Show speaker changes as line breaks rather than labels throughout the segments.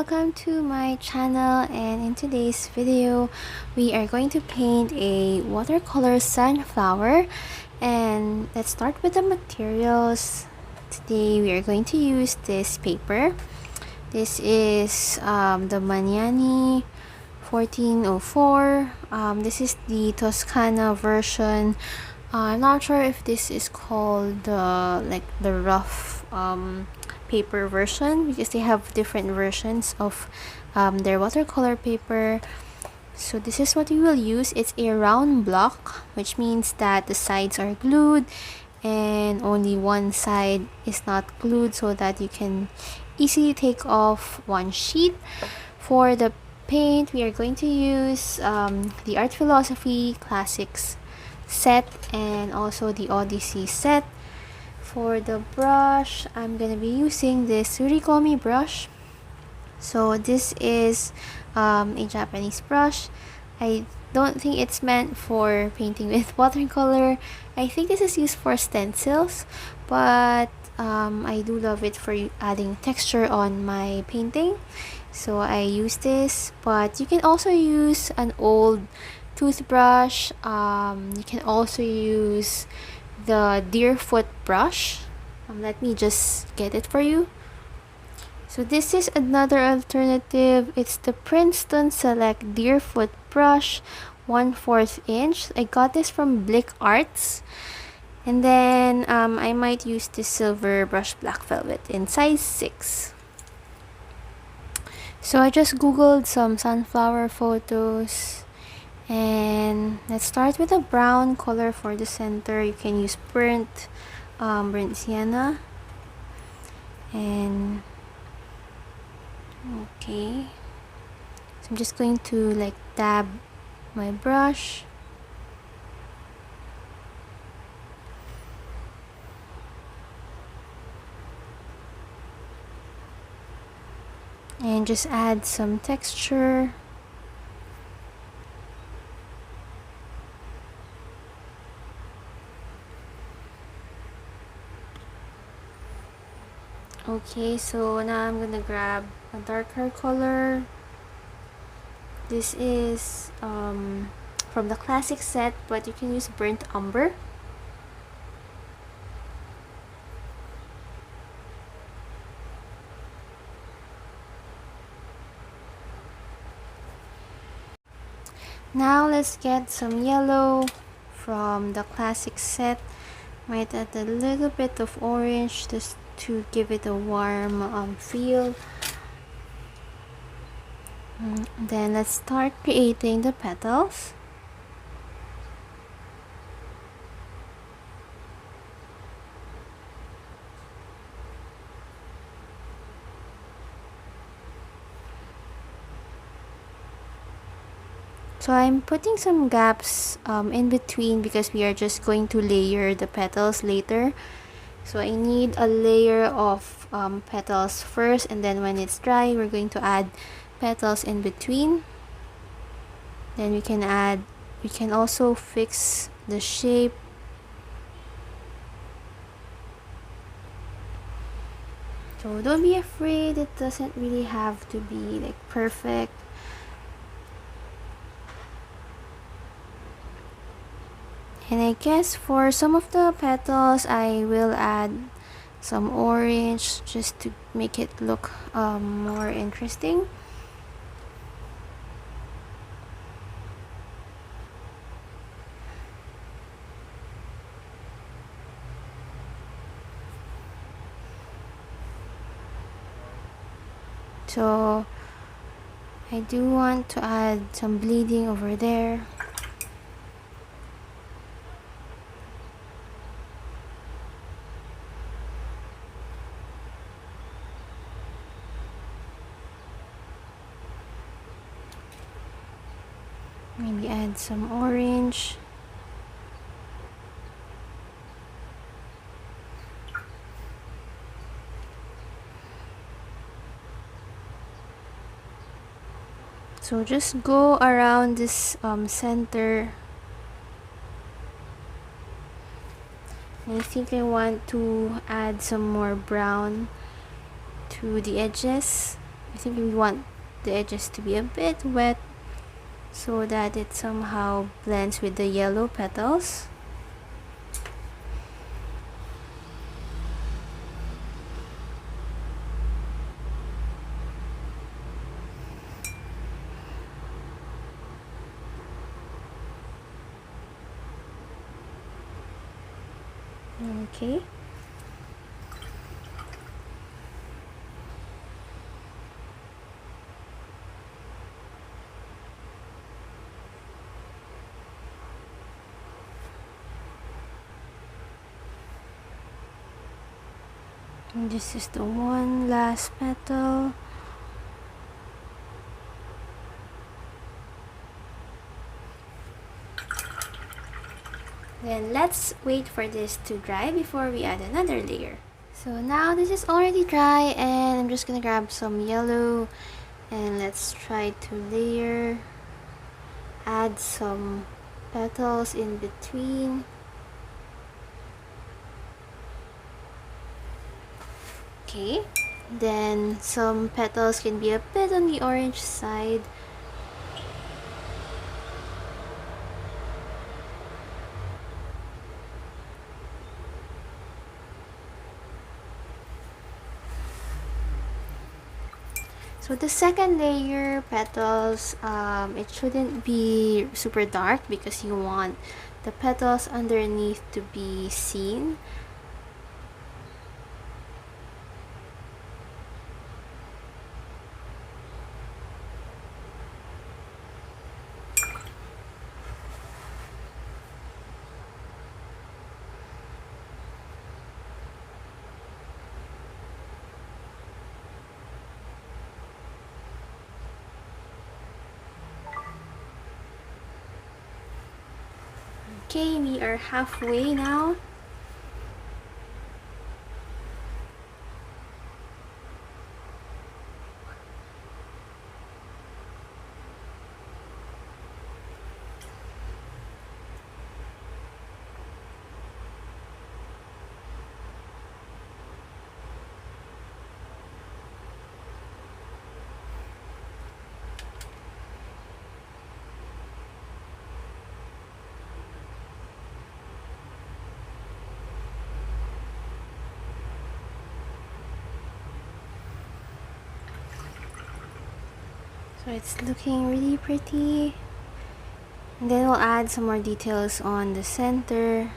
welcome to my channel, and in today's video we are going to paint a watercolor sunflower. And let's start with the materials. Today we are going to use this paper. This is the Magnani 1404. This is the Toscana version. I'm not sure if this is called the rough paper version, because they have different versions of their watercolor paper. So this is what we will use. It's a round block, which means that the sides are glued and only one side is not glued, so that you can easily take off one sheet. For the paint, we are going to use the Art Philosophy Classics set and also the Odyssey set. For the brush, I'm gonna be using this Surikomi brush. So this is a Japanese brush. I don't think it's meant for painting with watercolor. I think this is used for stencils, but I do love it for adding texture on my painting, so I use this. But you can also use an old toothbrush. You can also use the Deerfoot brush. Let me just get it for you. So this is another alternative. It's the Princeton Select Deerfoot brush, 1/4 inch. I got this from Blick Arts. And then I might use this silver brush Black Velvet in size 6. So I just googled some sunflower photos, and let's start with a brown color for the center. You can use burnt sienna. And okay, so I'm just going to dab my brush. And just add some texture. Okay, so now I'm gonna grab a darker color. This is from the classic set, but you can use burnt umber. Now let's get some yellow from the classic set. Might add a little bit of orange just to give it a warm feel. Then let's start creating the petals. So I'm putting some gaps in between, because we are just going to layer the petals later. So I need a layer of petals first, and then when it's dry, we're going to add petals in between. Then we can also fix the shape. So don't be afraid, it doesn't really have to be perfect. And I guess for some of the petals, I will add some orange just to make it look more interesting. So I do want to add some bleeding over there. Maybe add some orange. So just go around this center. I think I want to add some more brown to the edges. I think we want the edges to be a bit wet so that it somehow blends with the yellow petals. Okay. And this is the one last petal. Then let's wait for this to dry before we add another layer. So now this is already dry, and I'm just gonna grab some yellow and let's try to layer. Add some petals in between. Okay, then some petals can be a bit on the orange side. So the second layer, petals, it shouldn't be super dark because you want the petals underneath to be seen. Okay, we are halfway now. So it's looking really pretty. And then we'll add some more details on the center.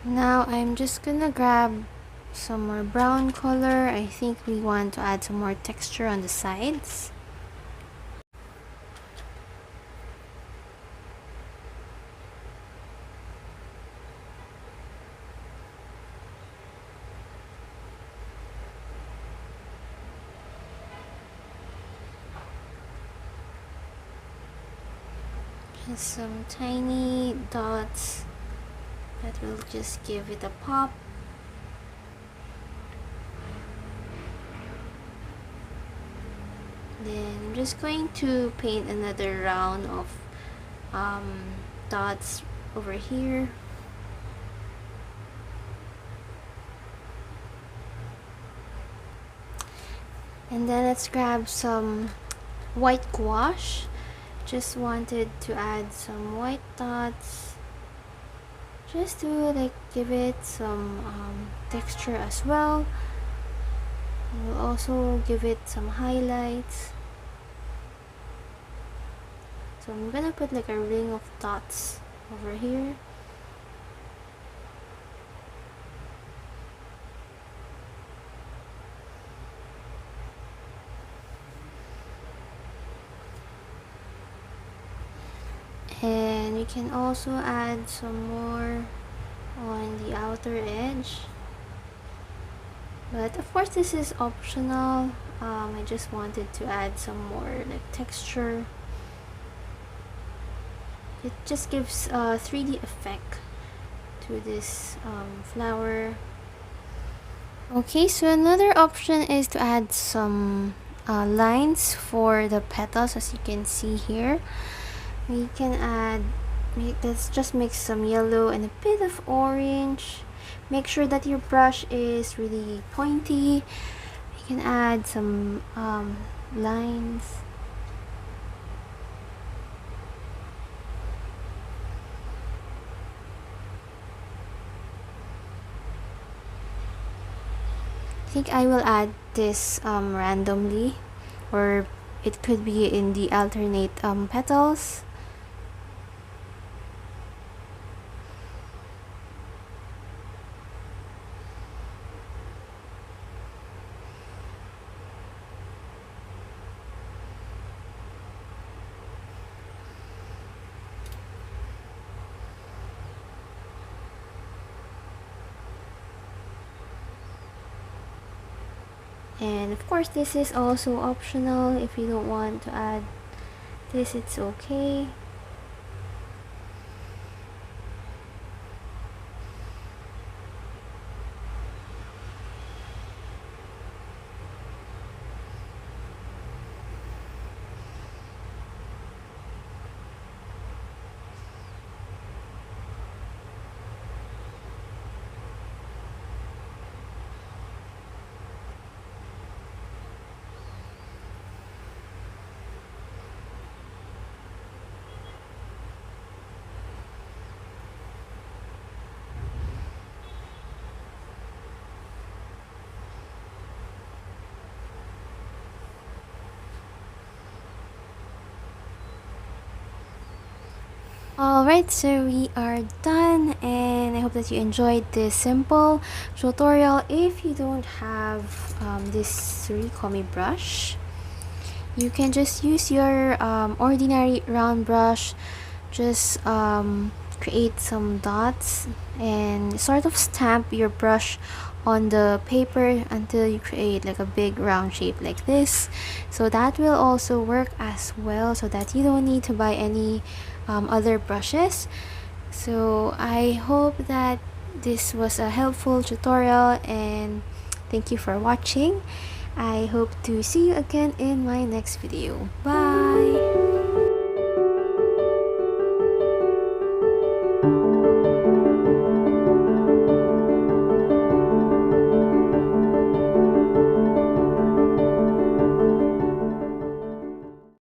Now I'm just gonna grab some more brown color. I think we want to add some more texture on the sides. Just some tiny dots that will just give it a pop. Then I'm just going to paint another round of dots over here. And then let's grab some white gouache. Just wanted to add some white dots just to like give it some texture as well. And we'll also give it some highlights. So I'm gonna put like a ring of dots over here. And we can also add some more on the outer edge, but of course this is optional. I just wanted to add some more like texture. It just gives a 3D effect to this flower. Okay, so another option is to add some lines for the petals, as you can see here. We can let's just mix some yellow and a bit of orange. Make sure that your brush is really pointy. You can add some lines. I think I will add this randomly, or it could be in the alternate petals. And of course, this is also optional. If you don't want to add this, it's okay. Alright, so we are done, and I hope that you enjoyed this simple tutorial. If you don't have this Surikomi brush, you can just use your ordinary round brush. Just create some dots and sort of stamp your brush on the paper until you create like a big round shape like this. So that will also work as well, so that you don't need to buy any other brushes. So I hope that this was a helpful tutorial, and thank you for watching. I hope to see you again in my next video. Bye!